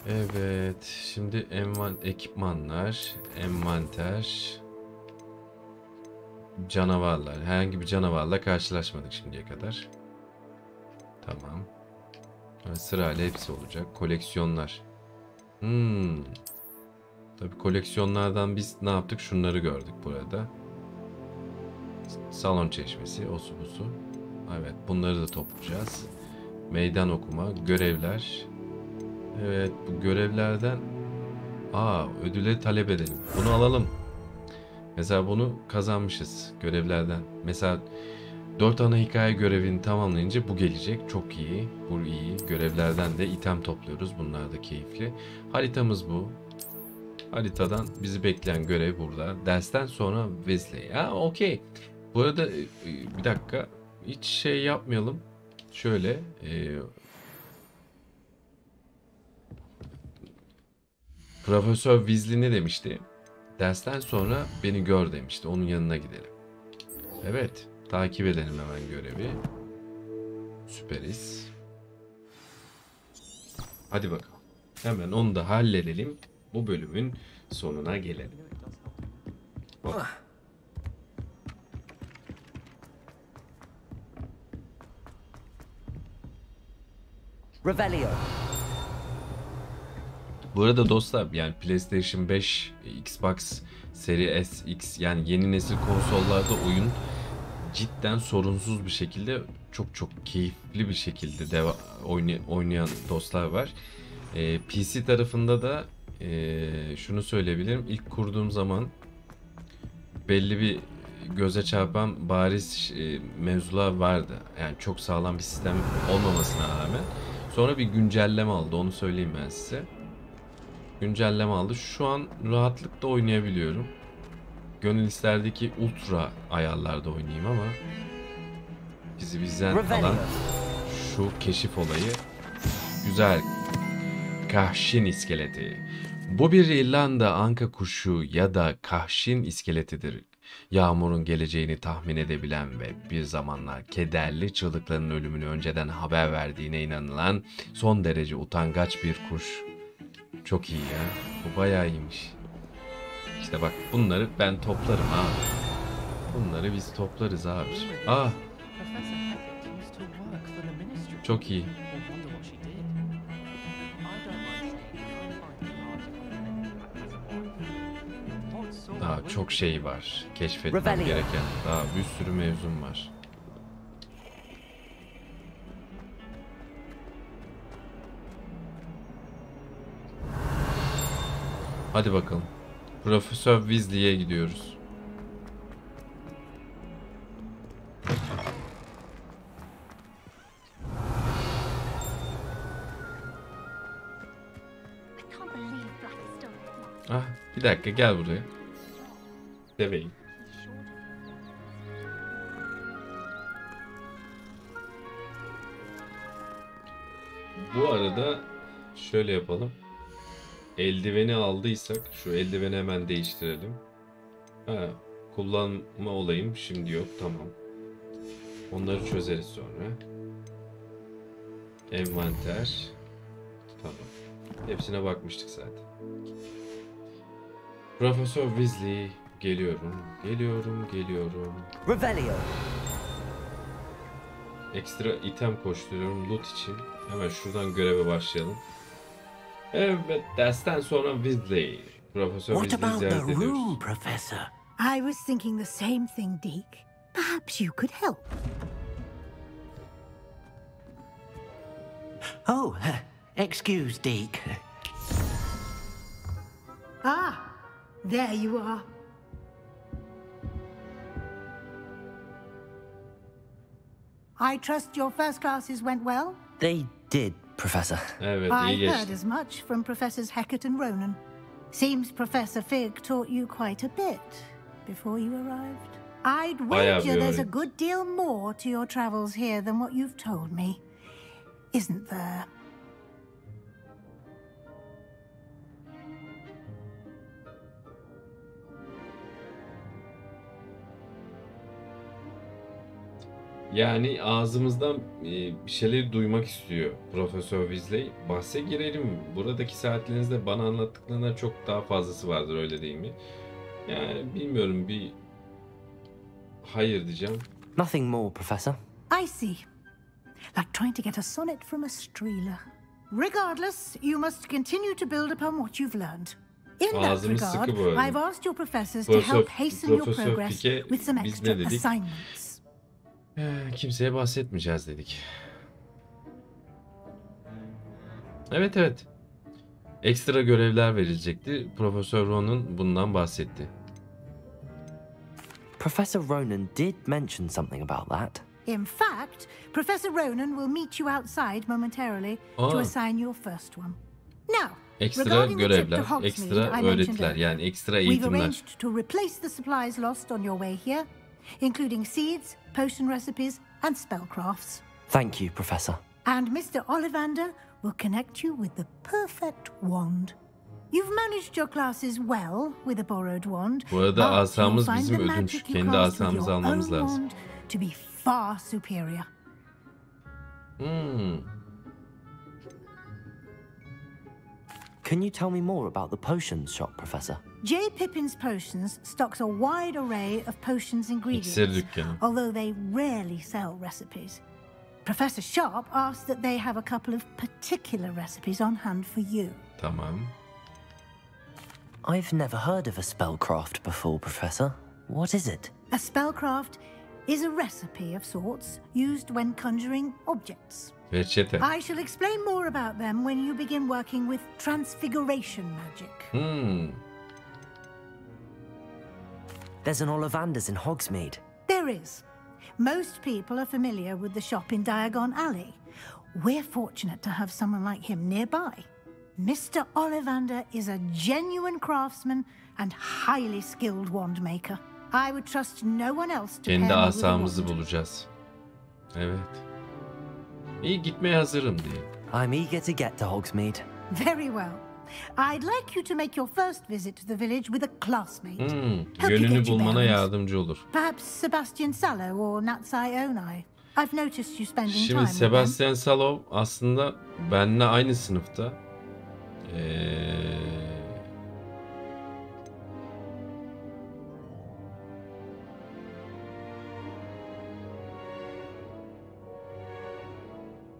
Evet, şimdi ekipmanlar, envanter, canavarlar. Herhangi bir canavarla karşılaşmadık şimdiye kadar. Tamam. Sırayla hepsi olacak. Koleksiyonlar. Tabii koleksiyonlardan biz ne yaptık? Şunları gördük burada. Salon çeşmesi, osu busu. Evet, bunları da toplayacağız. Meydan okuma, görevler. Evet, bu görevlerden ödüle talep edelim. Bunu alalım. Mesela bunu kazanmışız görevlerden. Mesela 4 ana hikaye görevini tamamlayınca bu gelecek. Çok iyi. Bu iyi. Görevlerden de item topluyoruz. Bunlar da keyifli. Haritamız bu. Haritadan bizi bekleyen görev burada. Dersten sonra Wesley. Okey. Bu arada bir dakika. Hiç şey yapmayalım. Şöyle. Profesör Weasley ne demişti? Dersten sonra beni gör demişti. Onun yanına gidelim. Evet. Takip edelim hemen görevi. Süperiz. Hadi bakalım. Hemen onu da halledelim. Bu bölümün sonuna gelelim. Revelio. Bu arada dostlar, yani PlayStation 5, Xbox Seri S, X, yani yeni nesil konsollarda oyun cidden sorunsuz bir şekilde çok keyifli bir şekilde oynayan dostlar var. PC tarafında da şunu söyleyebilirim. İlk kurduğum zaman belli bir göze çarpan bariz mevzular vardı. Yani çok sağlam bir sistem olmamasına rağmen. Sonra bir güncelleme aldı. Onu söyleyeyim ben size. Güncelleme aldı. Şu an rahatlıkla oynayabiliyorum. Gönül isterdi ki ultra ayarlarda oynayayım ama bizden kalan şu keşif olayı güzel. Kahşin iskeleti. Bu bir İrlanda anka kuşu ya da kahşin iskeletidir. Yağmurun geleceğini tahmin edebilen ve bir zamanlar kederli çığlıkların ölümünü önceden haber verdiğine inanılan son derece utangaç bir kuş. Çok iyi ya. Bu bayağı iyiymiş. İşte bak, bunları ben toplarım abi. Bunları biz toplarız abi. Çok iyi. Daha çok şey var. Keşfetmem gereken. Daha bir sürü mevzum var. Hadi bakalım. Profesör Weasley'e gidiyoruz. Bir dakika, gel buraya. Deveyim. Bu arada şöyle yapalım. Eldiveni aldıysak şu eldiveni hemen değiştirelim. Kullanma olayım şimdi yok, tamam. Onları çözeriz sonra. Envanter. Tamam. Hepsine bakmıştık zaten. Profesör Weasley, geliyorum. Revelio. Ekstra item koşturuyorum loot için. Hemen şuradan göreve başlayalım. Evet, dersten sonra Weasley. Profesör Weasley ziyaret ediyoruz. Room, Professor? I was thinking the same thing, Deke. Perhaps you could help. Oh, excuse, Deke. There you are. I trust your first classes went well? They did, Professor. Evet, I iyi geçti. heard as much from Professors Hecat and Ronan. Seems Professor Fig taught you quite a bit before you arrived. I'd wager there's a good deal more to your travels here than what you've told me. Isn't there? Yani ağzımızdan bir şeyleri duymak istiyor Profesör Weasley. Bahse girelim. Buradaki saatlerinizde bana anlattıklarından çok daha fazlası vardır, öyle değil mi? Yani bilmiyorum, bir hayır diyeceğim. Nothing more, Professor. I see. Like trying to get a sonnet from a streeler. Regardless, you must continue to build upon what you've learned. In that regard, I've asked your professors to help hasten your progress with some extra assignments. Kimseye bahsetmeyeceğiz dedik. Evet. Ekstra görevler verilecekti. Profesör Ronan bundan bahsetti. Professor Ronan did mention something about that. In fact, Professor Ronan will meet you outside momentarily to assign your first one. Now, ekstra görevler, ekstra öğretiler, yani ekstra eğitimler. We've arranged to replace the supplies lost on your way here, including seeds, potion recipes, and spellcrafts. Thank you, Professor. And Mr. Ollivander will connect you with the perfect wand. You've managed your classes well with a borrowed wand. Bu arada asamız bizim ödünç. Kendi asamızı almamız lazım. To be far superior. Can you tell me more about the potions shop, Professor? J. Pippin's Potions stocks a wide array of potions ingredients, although they rarely sell recipes. Professor Sharp asked that they have a couple of particular recipes on hand for you. Tamam. I've never heard of a spellcraft before, Professor. What is it? A spellcraft is a recipe of sorts used when conjuring objects. Reçete. I shall explain more about them when you begin working with transfiguration magic. There's an Ollivander's in Hogsmeade. There is. Most people are familiar with the shop in Diagon Alley. We're fortunate to have someone like him nearby. Mr. Ollivander is a genuine craftsman and highly skilled wand maker. I would trust no one else to kendi asamızı bulacağız. Evet. İyi, gitmeye hazırım diye. I'm eager to get to Hogsmeade. Very well. I'd like you to make your first visit to the village with a classmate. Yönünü bulmana yardımcı olur. Perhaps Sebastian Sallow or Natsai Onai. I've noticed you spending time. Şimdi Sebastian Sallow aslında benimle aynı sınıfta.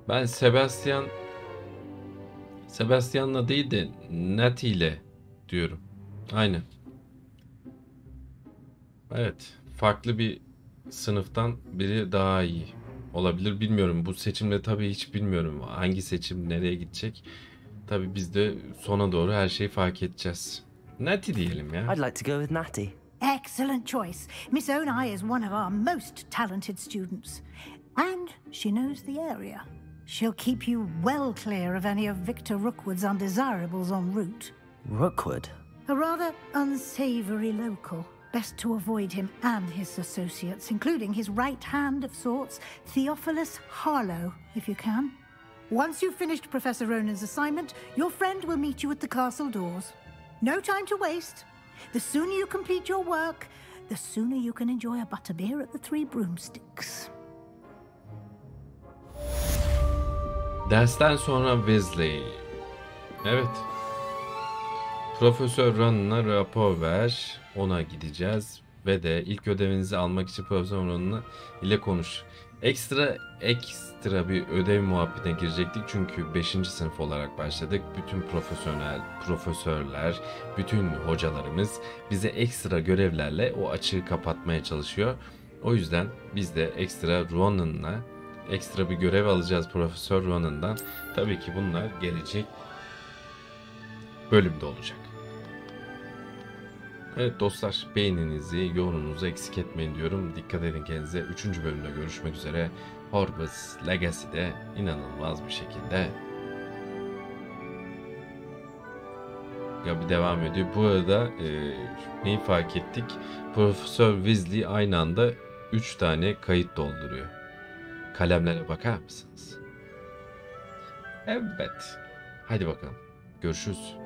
Ben Sebastian'la değil de Nati ile diyorum. Aynen. Evet. Farklı bir sınıftan biri daha iyi olabilir. Bilmiyorum. Bu seçimde tabii hiç bilmiyorum. Hangi seçim nereye gidecek. Tabii biz de sona doğru her şeyi fark edeceğiz. Nati diyelim ya. I'd like to go with Nati. Excellent choice. Miss Onai is one of our most talented students. And she knows the area. She'll keep you well clear of any of Victor Rookwood's undesirables en route. Rookwood? A rather unsavory local. Best to avoid him and his associates, including his right hand of sorts, Theophilus Harlow, if you can. Once you've finished Professor Ronan's assignment, your friend will meet you at the castle doors. No time to waste. The sooner you complete your work, the sooner you can enjoy a butterbeer at the Three Broomsticks. Dersten sonra Weasley. Evet. Profesör Ronan'a rapor ver. Ona gideceğiz. Ve de ilk ödevinizi almak için Profesör Ronan'la ile konuş. Ekstra bir ödev muhabbetine girecektik. Çünkü 5. sınıf olarak başladık. Bütün profesörler, bütün hocalarımız bize ekstra görevlerle o açığı kapatmaya çalışıyor. O yüzden biz de ekstra Ronan'la ekstra bir görev alacağız Profesör Ronan'dan. Tabii ki bunlar gelecek bölümde olacak. Evet dostlar, beğeninizi, yorumunuzu eksik etmeyin diyorum. Dikkat edin kendinize. 3. bölümde görüşmek üzere. Hogwarts Legacy'de inanılmaz bir şekilde Gabi devam ediyor. Bu arada neyi fark ettik? Profesör Weasley aynı anda 3 tane kayıt dolduruyor. Kalemlere bakar mısınız? Evet. Hadi bakalım. Görüşürüz.